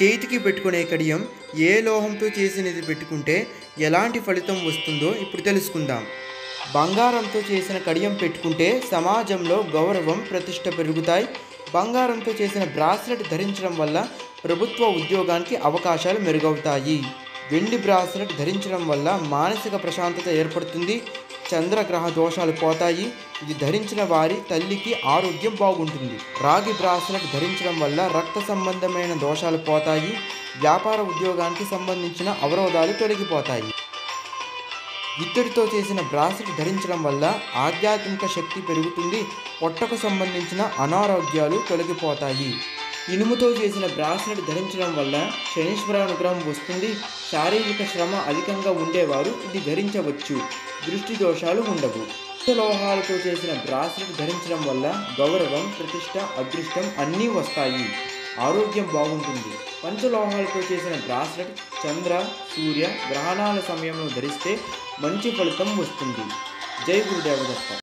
చేతికి పెట్టుకునే కడియం ఏ లోహంతో చేసినది పెట్టుకుంటే ఎలాంటి ఫలితం వస్తుందో ఇప్పుడు తెలుసుకుందాం. బంగారంతో చేసిన కడియం పెట్టుకుంటే సమాజంలో గౌరవం, ప్రతిష్ట పెరుగుతాయి. బంగారంతో చేసిన బ్రాస్లెట్ ధరించడం వల్ల ప్రభుత్వ ఉద్యోగానికి అవకాశాలు మెరుగవుతాయి. వెండి బ్రాస్లెట్ ధరించడం వల్ల మానసిక ప్రశాంతత ఏర్పడుతుంది. చంద్రగ్రహ దోషాలు పోతాయి. ఇది ధరించిన వారి తల్లికి ఆరోగ్యం బాగుంటుంది. రాగి బ్రాస్లెట్ ధరించడం వల్ల రక్త సంబంధమైన దోషాలు పోతాయి. వ్యాపార ఉద్యోగానికి సంబంధించిన అవరోధాలు తొలగిపోతాయి. ఇత్తడితో చేసిన బ్రాస్లెట్ ధరించడం వల్ల ఆధ్యాత్మిక శక్తి పెరుగుతుంది. పొట్టకు సంబంధించిన అనారోగ్యాలు తొలగిపోతాయి. ఇనుముతో చేసిన బ్రాస్లెట్ ధరించడం వల్ల శనీశ్వర అనుగ్రహం వస్తుంది. శారీరక శ్రమ అధికంగా ఉండేవారు ఇది ధరించవచ్చు. దృష్టి దోషాలు ఉండవు. పంచలోహాలతో చేసిన బ్రాస్లెట్ ధరించడం వల్ల గౌరవం, ప్రతిష్ట, అదృష్టం అన్నీ వస్తాయి. ఆరోగ్యం బాగుంటుంది. పంచలోహాలతో చేసిన బ్రాస్లెట్ చంద్ర, సూర్య గ్రహణాల సమయంలో ధరిస్తే మంచి ఫలితం వస్తుంది. జై గురుదేవ దత్త.